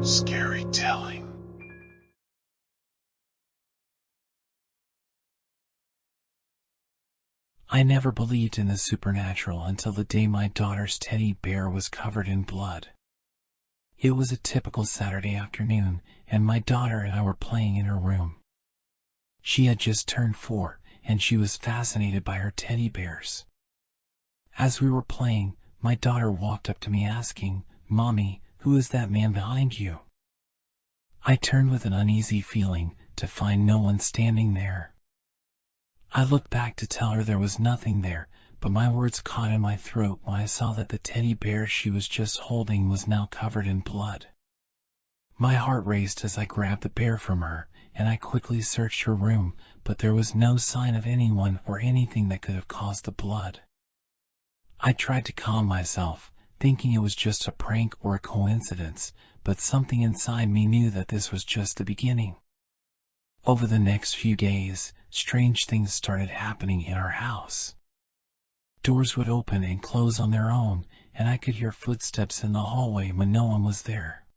Scary telling. I never believed in the supernatural until the day my daughter's teddy bear was covered in blood. It was a typical Saturday afternoon, and my daughter and I were playing in her room. She had just turned 4, and she was fascinated by her teddy bears. As we were playing, my daughter walked up to me asking, "Mommy, who is that man behind you?" I turned with an uneasy feeling to find no one standing there. I looked back to tell her there was nothing there, but my words caught in my throat when I saw that the teddy bear she was just holding was now covered in blood. My heart raced as I grabbed the bear from her, and I quickly searched her room, but there was no sign of anyone or anything that could have caused the blood. I tried to calm myself, thinking it was just a prank or a coincidence, but something inside me knew that this was just the beginning. Over the next few days, strange things started happening in our house. Doors would open and close on their own, and I could hear footsteps in the hallway when no one was there.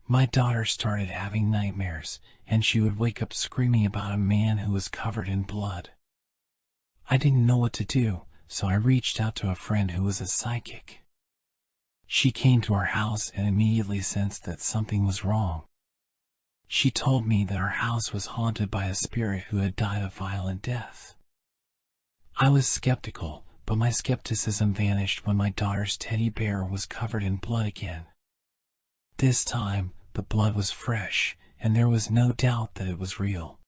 My daughter started having nightmares, and she would wake up screaming about a man who was covered in blood. I didn't know what to do, so I reached out to a friend who was a psychic. She came to our house and immediately sensed that something was wrong. She told me that our house was haunted by a spirit who had died a violent death. I was skeptical, but my skepticism vanished when my daughter's teddy bear was covered in blood again. This time, the blood was fresh, and there was no doubt that it was real.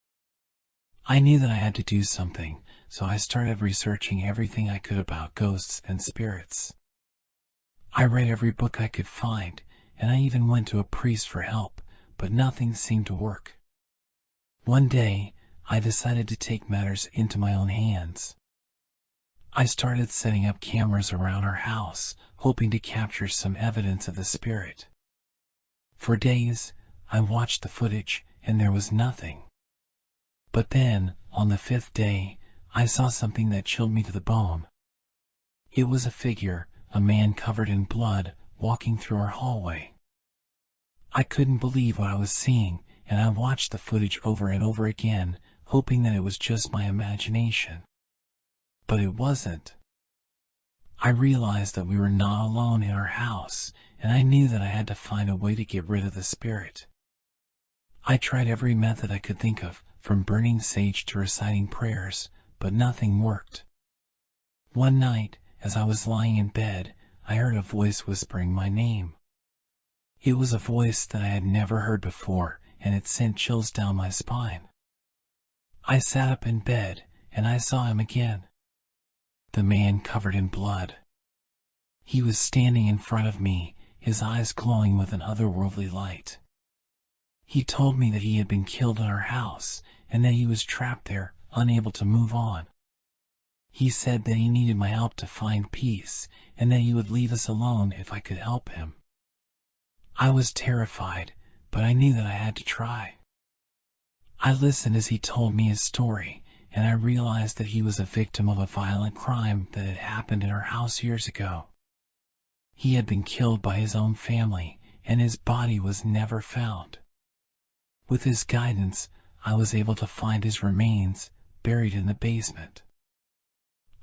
I knew that I had to do something, so I started researching everything I could about ghosts and spirits. I read every book I could find, and I even went to a priest for help, but nothing seemed to work. One day, I decided to take matters into my own hands. I started setting up cameras around our house, hoping to capture some evidence of the spirit. For days, I watched the footage, and there was nothing. But then, on the 5th day, I saw something that chilled me to the bone. It was a figure, a man covered in blood, walking through our hallway. I couldn't believe what I was seeing, and I watched the footage over and over again, hoping that it was just my imagination. But it wasn't. I realized that we were not alone in our house, and I knew that I had to find a way to get rid of the spirit. I tried every method I could think of, from burning sage to reciting prayers, but nothing worked. One night, as I was lying in bed, I heard a voice whispering my name. It was a voice that I had never heard before, and it sent chills down my spine. I sat up in bed, and I saw him again. The man covered in blood. He was standing in front of me, his eyes glowing with an otherworldly light. He told me that he had been killed in our house, and that he was trapped there, unable to move on. He said that he needed my help to find peace, and that he would leave us alone if I could help him. I was terrified, but I knew that I had to try. I listened as he told me his story, and I realized that he was a victim of a violent crime that had happened in our house years ago. He had been killed by his own family, and his body was never found. With his guidance, I was able to find his remains, buried in the basement.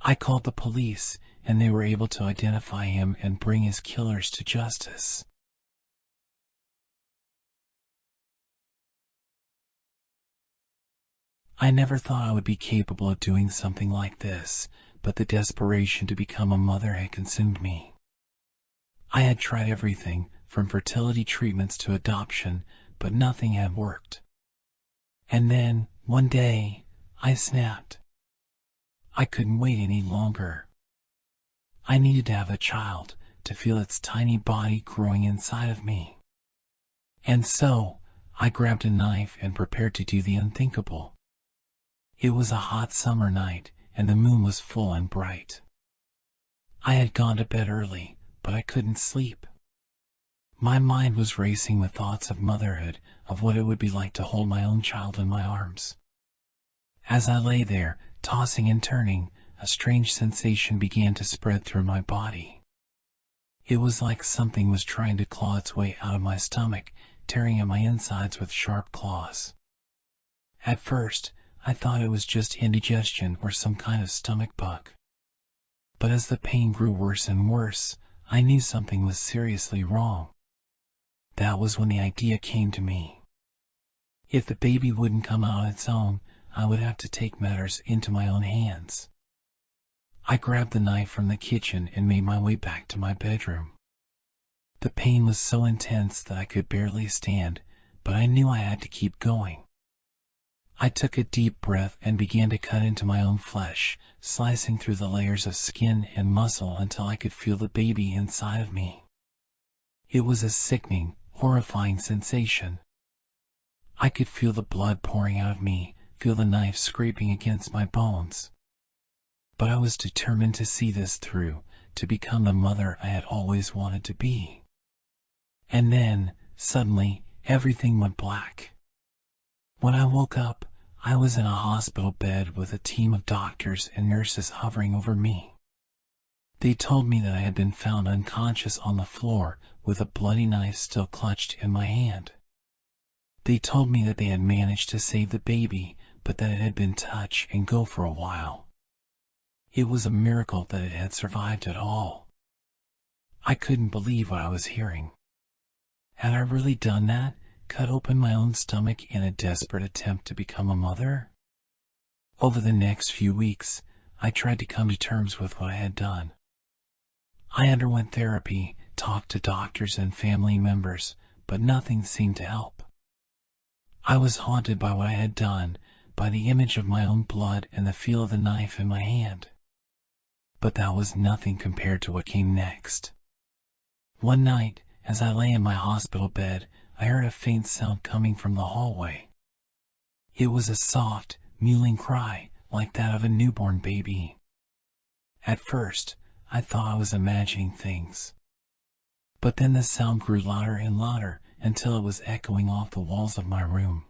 I called the police, and they were able to identify him and bring his killers to justice. I never thought I would be capable of doing something like this, but the desperation to become a mother had consumed me. I had tried everything, from fertility treatments to adoption, but nothing had worked. And then, one day, I snapped. I couldn't wait any longer. I needed to have a child, to feel its tiny body growing inside of me. And so, I grabbed a knife and prepared to do the unthinkable. It was a hot summer night, and the moon was full and bright. I had gone to bed early, but I couldn't sleep. My mind was racing with thoughts of motherhood, of what it would be like to hold my own child in my arms. As I lay there, tossing and turning, a strange sensation began to spread through my body. It was like something was trying to claw its way out of my stomach, tearing at my insides with sharp claws. At first, I thought it was just indigestion or some kind of stomach bug. But as the pain grew worse and worse, I knew something was seriously wrong. That was when the idea came to me. If the baby wouldn't come out on its own, I would have to take matters into my own hands. I grabbed the knife from the kitchen and made my way back to my bedroom. The pain was so intense that I could barely stand, but I knew I had to keep going. I took a deep breath and began to cut into my own flesh, slicing through the layers of skin and muscle until I could feel the baby inside of me. It was a sickening, horrifying sensation. I could feel the blood pouring out of me, feel the knife scraping against my bones. But I was determined to see this through, to become the mother I had always wanted to be. And then, suddenly, everything went black. When I woke up, I was in a hospital bed with a team of doctors and nurses hovering over me. They told me that I had been found unconscious on the floor with a bloody knife still clutched in my hand. They told me that they had managed to save the baby, but that it had been touch and go for a while. It was a miracle that it had survived at all. I couldn't believe what I was hearing. Had I really done that? Cut open my own stomach in a desperate attempt to become a mother? Over the next few weeks, I tried to come to terms with what I had done. I underwent therapy, talked to doctors and family members, but nothing seemed to help. I was haunted by what I had done, by the image of my own blood and the feel of the knife in my hand. But that was nothing compared to what came next. One night, as I lay in my hospital bed, I heard a faint sound coming from the hallway. It was a soft, mewling cry, like that of a newborn baby. At first, I thought I was imagining things. But then the sound grew louder and louder until it was echoing off the walls of my room.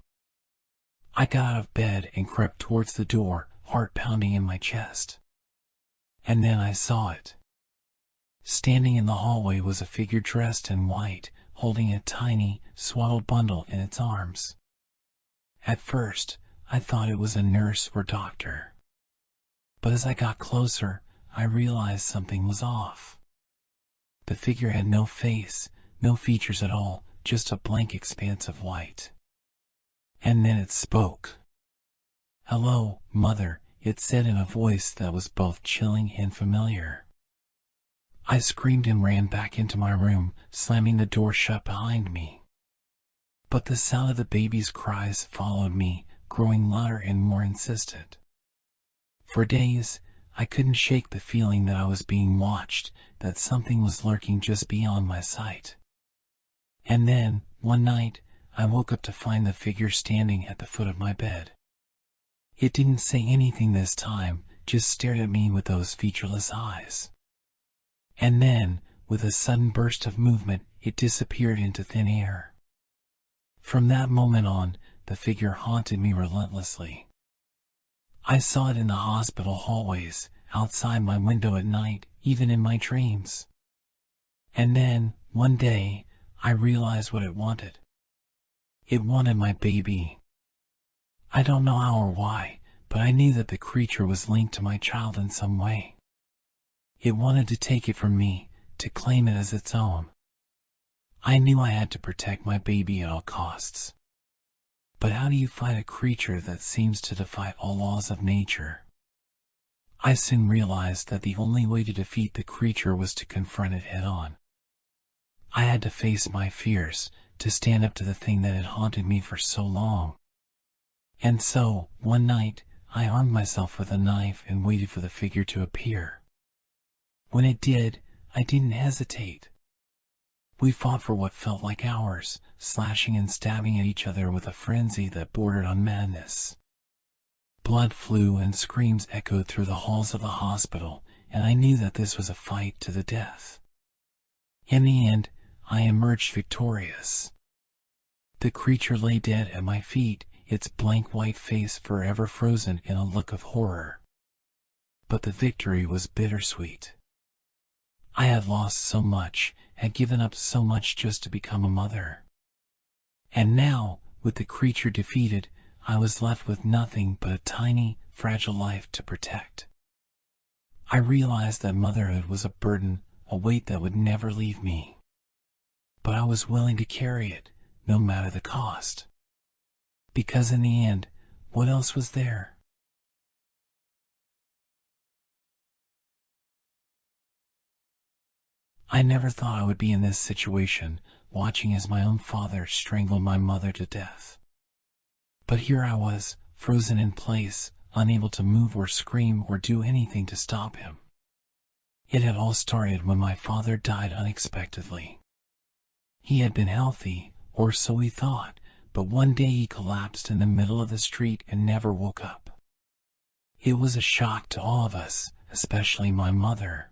I got out of bed and crept towards the door, heart pounding in my chest. And then I saw it. Standing in the hallway was a figure dressed in white, holding a tiny, swaddled bundle in its arms. At first, I thought it was a nurse or doctor. But as I got closer, I realized something was off. The figure had no face, no features at all, just a blank expanse of white. And then it spoke. "Hello, Mother," it said in a voice that was both chilling and familiar. I screamed and ran back into my room, slamming the door shut behind me. But the sound of the baby's cries followed me, growing louder and more insistent. For days, I couldn't shake the feeling that I was being watched, that something was lurking just beyond my sight. And then, one night, I woke up to find the figure standing at the foot of my bed. It didn't say anything this time, just stared at me with those featureless eyes. And then, with a sudden burst of movement, it disappeared into thin air. From that moment on, the figure haunted me relentlessly. I saw it in the hospital hallways, outside my window at night, even in my dreams. And then, one day, I realized what it wanted. It wanted my baby. I don't know how or why, but I knew that the creature was linked to my child in some way. It wanted to take it from me, to claim it as its own. I knew I had to protect my baby at all costs. But how do you fight a creature that seems to defy all laws of nature? I soon realized that the only way to defeat the creature was to confront it head-on. I had to face my fears, to stand up to the thing that had haunted me for so long. And so, one night, I armed myself with a knife and waited for the figure to appear. When it did, I didn't hesitate. We fought for what felt like hours, slashing and stabbing at each other with a frenzy that bordered on madness. Blood flew and screams echoed through the halls of the hospital, and I knew that this was a fight to the death. In the end, I emerged victorious. The creature lay dead at my feet, its blank white face forever frozen in a look of horror. But the victory was bittersweet. I had lost so much, had given up so much just to become a mother. And now, with the creature defeated, I was left with nothing but a tiny, fragile life to protect. I realized that motherhood was a burden, a weight that would never leave me. But I was willing to carry it, no matter the cost. Because in the end, what else was there? I never thought I would be in this situation, watching as my own father strangled my mother to death. But here I was, frozen in place, unable to move or scream or do anything to stop him. It had all started when my father died unexpectedly. He had been healthy, or so he thought, but one day he collapsed in the middle of the street and never woke up. It was a shock to all of us, especially my mother.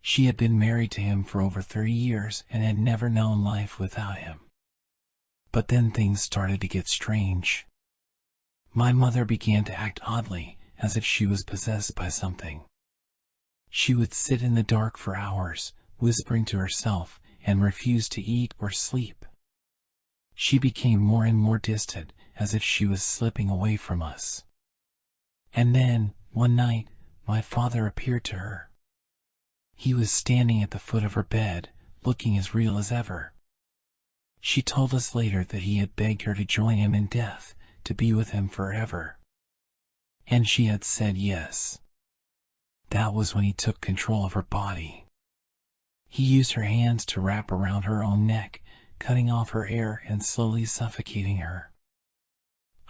She had been married to him for over 30 years and had never known life without him. But then things started to get strange. My mother began to act oddly, as if she was possessed by something. She would sit in the dark for hours, whispering to herself, and refuse to eat or sleep. She became more and more distant, as if she was slipping away from us. And then, one night, my father appeared to her. He was standing at the foot of her bed, looking as real as ever. She told us later that he had begged her to join him in death, to be with him forever. And she had said yes. That was when he took control of her body. He used her hands to wrap around her own neck, cutting off her air and slowly suffocating her.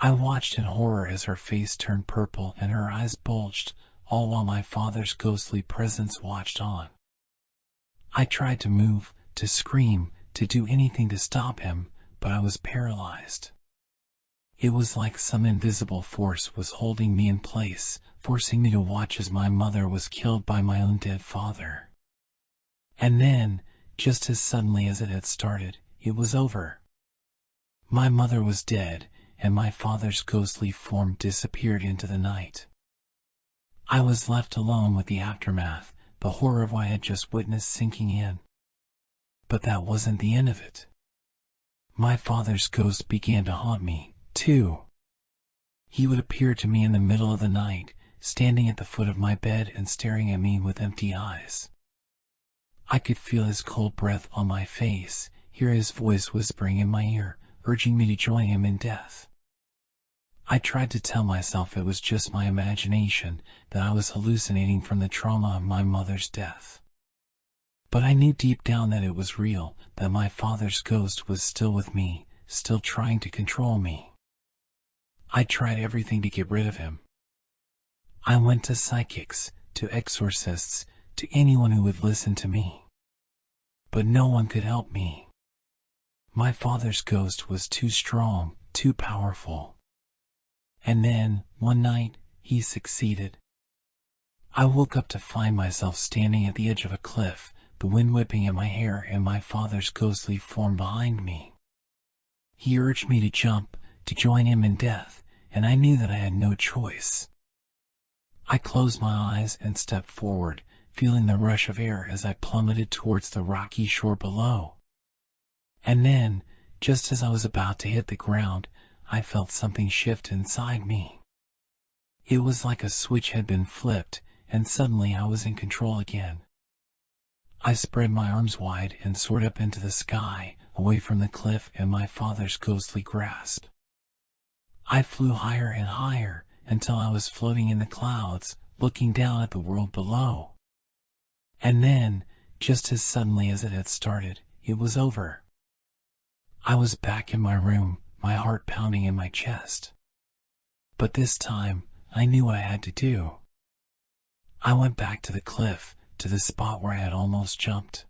I watched in horror as her face turned purple and her eyes bulged, all while my father's ghostly presence watched on. I tried to move, to scream, to do anything to stop him, but I was paralyzed. It was like some invisible force was holding me in place, forcing me to watch as my mother was killed by my own dead father. And then, just as suddenly as it had started, it was over. My mother was dead, and my father's ghostly form disappeared into the night. I was left alone with the aftermath, the horror of what I had just witnessed sinking in. But that wasn't the end of it. My father's ghost began to haunt me, too. He would appear to me in the middle of the night, standing at the foot of my bed and staring at me with empty eyes. I could feel his cold breath on my face, hear his voice whispering in my ear, urging me to join him in death. I tried to tell myself it was just my imagination, that I was hallucinating from the trauma of my mother's death. But I knew deep down that it was real, that my father's ghost was still with me, still trying to control me. I tried everything to get rid of him. I went to psychics, to exorcists, to anyone who would listen to me. But no one could help me. My father's ghost was too strong, too powerful. And then, one night, he succeeded. I woke up to find myself standing at the edge of a cliff, the wind whipping at my hair and my father's ghostly form behind me. He urged me to jump, to join him in death, and I knew that I had no choice. I closed my eyes and stepped forward, feeling the rush of air as I plummeted towards the rocky shore below. And then, just as I was about to hit the ground, I felt something shift inside me. It was like a switch had been flipped, and suddenly I was in control again. I spread my arms wide and soared up into the sky, away from the cliff and my father's ghostly grasp. I flew higher and higher, until I was floating in the clouds, looking down at the world below. And then, just as suddenly as it had started, it was over. I was back in my room, my heart pounding in my chest. But this time, I knew what I had to do. I went back to the cliff, to the spot where I had almost jumped.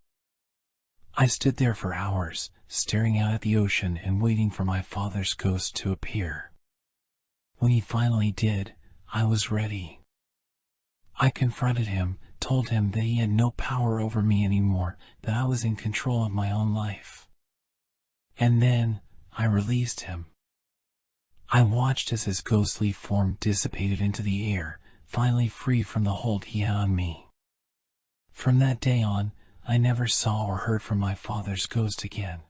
I stood there for hours, staring out at the ocean and waiting for my father's ghost to appear. When he finally did, I was ready. I confronted him, told him that he had no power over me anymore, that I was in control of my own life. And then, I released him. I watched as his ghostly form dissipated into the air, finally free from the hold he had on me. From that day on, I never saw or heard from my father's ghost again.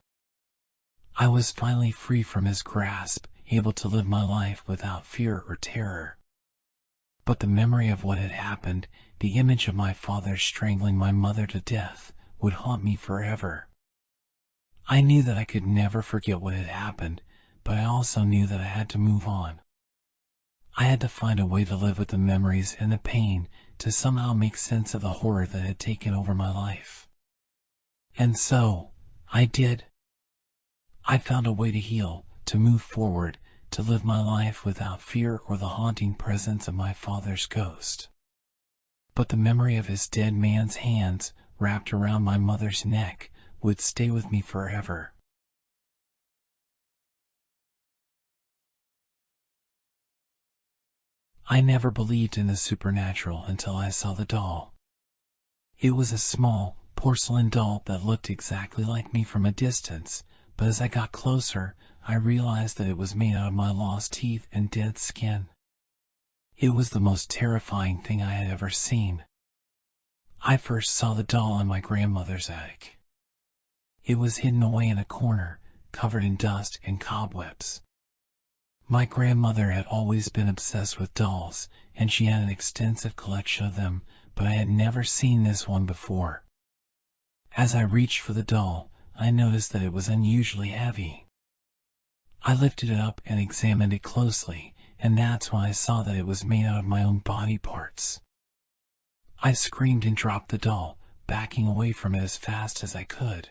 I was finally free from his grasp, able to live my life without fear or terror. But the memory of what had happened, the image of my father strangling my mother to death, would haunt me forever. I knew that I could never forget what had happened, but I also knew that I had to move on. I had to find a way to live with the memories and the pain, to somehow make sense of the horror that had taken over my life. And so, I did. I found a way to heal, to move forward, to live my life without fear or the haunting presence of my father's ghost. But the memory of his dead man's hands, wrapped around my mother's neck, would stay with me forever. I never believed in the supernatural until I saw the doll. It was a small, porcelain doll that looked exactly like me from a distance, but as I got closer, I realized that it was made out of my lost teeth and dead skin. It was the most terrifying thing I had ever seen. I first saw the doll in my grandmother's attic. It was hidden away in a corner, covered in dust and cobwebs. My grandmother had always been obsessed with dolls, and she had an extensive collection of them, but I had never seen this one before. As I reached for the doll, I noticed that it was unusually heavy. I lifted it up and examined it closely, and that's when I saw that it was made out of my own body parts. I screamed and dropped the doll, backing away from it as fast as I could.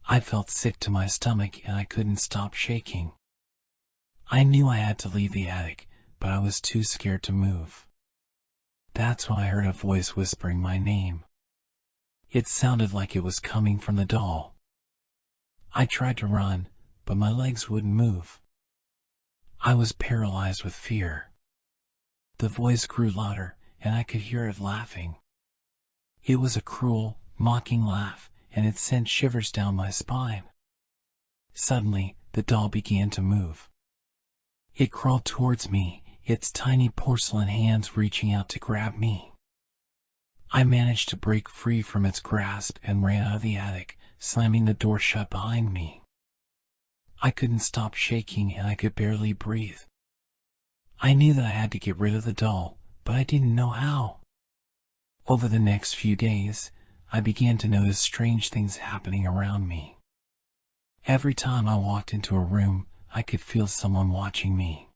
I felt sick to my stomach and I couldn't stop shaking. I knew I had to leave the attic, but I was too scared to move. That's when I heard a voice whispering my name. It sounded like it was coming from the doll. I tried to run, but my legs wouldn't move. I was paralyzed with fear. The voice grew louder, and I could hear it laughing. It was a cruel, mocking laugh, and it sent shivers down my spine. Suddenly, the doll began to move. It crawled towards me, its tiny porcelain hands reaching out to grab me. I managed to break free from its grasp and ran out of the attic, slamming the door shut behind me. I couldn't stop shaking and I could barely breathe. I knew that I had to get rid of the doll, but I didn't know how. Over the next few days, I began to notice strange things happening around me. Every time I walked into a room, I could feel someone watching me.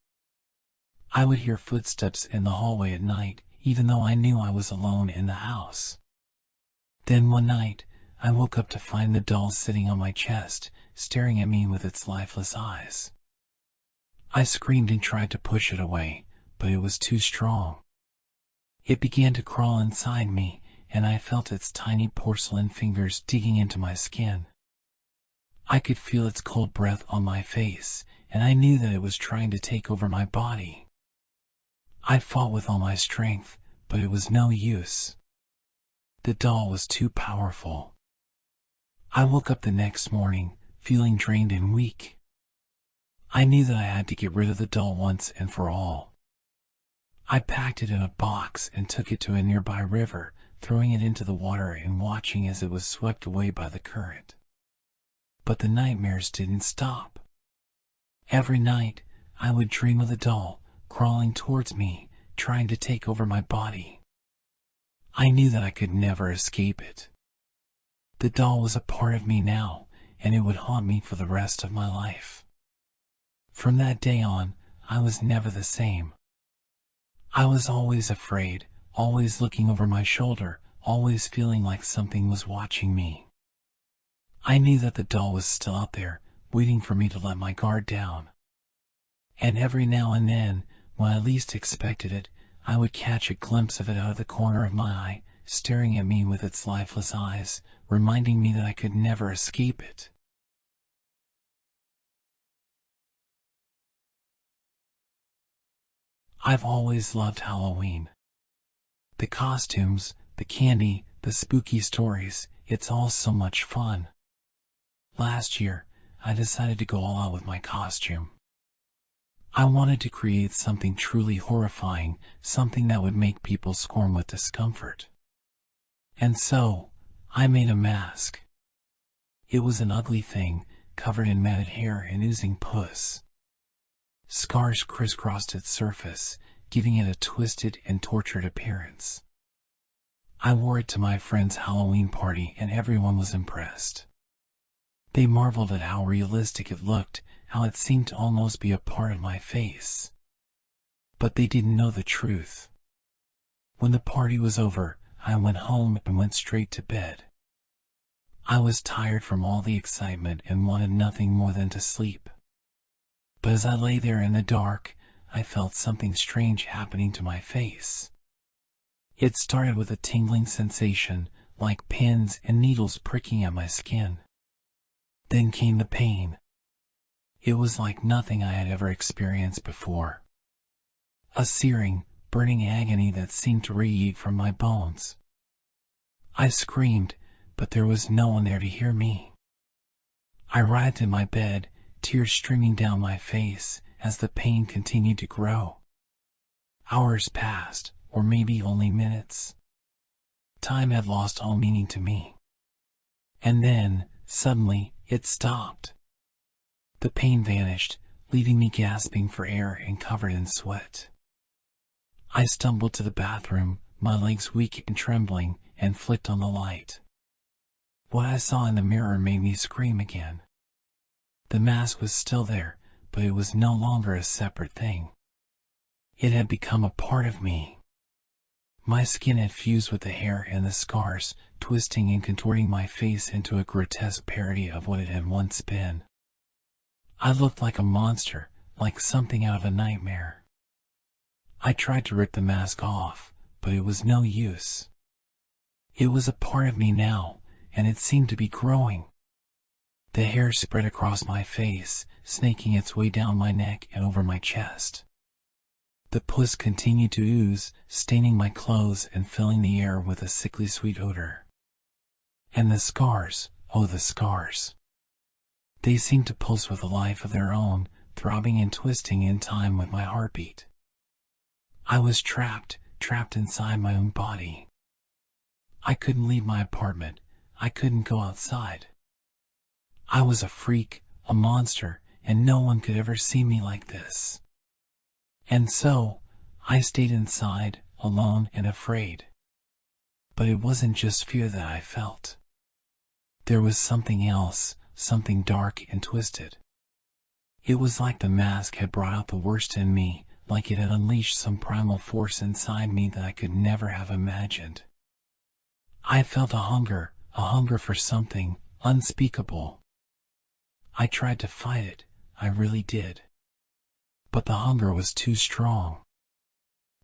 I would hear footsteps in the hallway at night, even though I knew I was alone in the house. Then one night, I woke up to find the doll sitting on my chest, staring at me with its lifeless eyes. I screamed and tried to push it away, but it was too strong. It began to crawl inside me, and I felt its tiny porcelain fingers digging into my skin. I could feel its cold breath on my face, and I knew that it was trying to take over my body. I fought with all my strength, but it was no use. The doll was too powerful. I woke up the next morning, feeling drained and weak. I knew that I had to get rid of the doll once and for all. I packed it in a box and took it to a nearby river, throwing it into the water and watching as it was swept away by the current. But the nightmares didn't stop. Every night, I would dream of the doll, crawling towards me, trying to take over my body. I knew that I could never escape it. The doll was a part of me now, and it would haunt me for the rest of my life. From that day on, I was never the same. I was always afraid, always looking over my shoulder, always feeling like something was watching me. I knew that the doll was still out there, waiting for me to let my guard down. And every now and then, when I least expected it, I would catch a glimpse of it out of the corner of my eye, staring at me with its lifeless eyes, reminding me that I could never escape it. I've always loved Halloween. The costumes, the candy, the spooky stories, it's all so much fun. Last year, I decided to go all out with my costume. I wanted to create something truly horrifying, something that would make people squirm with discomfort. And so, I made a mask. It was an ugly thing, covered in matted hair and oozing pus. Scars crisscrossed its surface, giving it a twisted and tortured appearance. I wore it to my friend's Halloween party and everyone was impressed. They marveled at how realistic it looked, how it seemed to almost be a part of my face. But they didn't know the truth. When the party was over, I went home and went straight to bed. I was tired from all the excitement and wanted nothing more than to sleep. But as I lay there in the dark, I felt something strange happening to my face. It started with a tingling sensation, like pins and needles pricking at my skin. Then came the pain. It was like nothing I had ever experienced before. A searing, burning agony that seemed to radiate from my bones. I screamed, but there was no one there to hear me. I writhed in my bed, tears streaming down my face as the pain continued to grow. Hours passed, or maybe only minutes. Time had lost all meaning to me. And then, suddenly, it stopped. The pain vanished, leaving me gasping for air and covered in sweat. I stumbled to the bathroom, my legs weak and trembling, and flicked on the light. What I saw in the mirror made me scream again. The mask was still there, but it was no longer a separate thing. It had become a part of me. My skin had fused with the hair and the scars, twisting and contorting my face into a grotesque parody of what it had once been. I looked like a monster, like something out of a nightmare. I tried to rip the mask off, but it was no use. It was a part of me now, and it seemed to be growing. The hair spread across my face, snaking its way down my neck and over my chest. The pus continued to ooze, staining my clothes and filling the air with a sickly sweet odor. And the scars, oh the scars. They seemed to pulse with a life of their own, throbbing and twisting in time with my heartbeat. I was trapped inside my own body. I couldn't leave my apartment. I couldn't go outside. I was a freak, a monster, and no one could ever see me like this. And so, I stayed inside, alone and afraid. But it wasn't just fear that I felt. There was something else, something dark and twisted. It was like the mask had brought out the worst in me, like it had unleashed some primal force inside me that I could never have imagined. I felt a hunger for something unspeakable. I tried to fight it, I really did. But the hunger was too strong.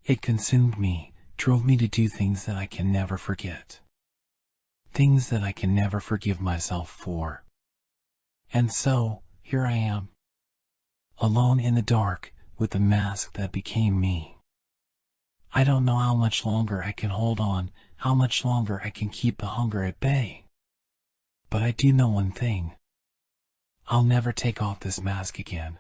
It consumed me, drove me to do things that I can never forget. Things that I can never forgive myself for. And so, here I am. Alone in the dark, with the mask that became me. I don't know how much longer I can hold on, how much longer I can keep the hunger at bay. But I do know one thing. I'll never take off this mask again.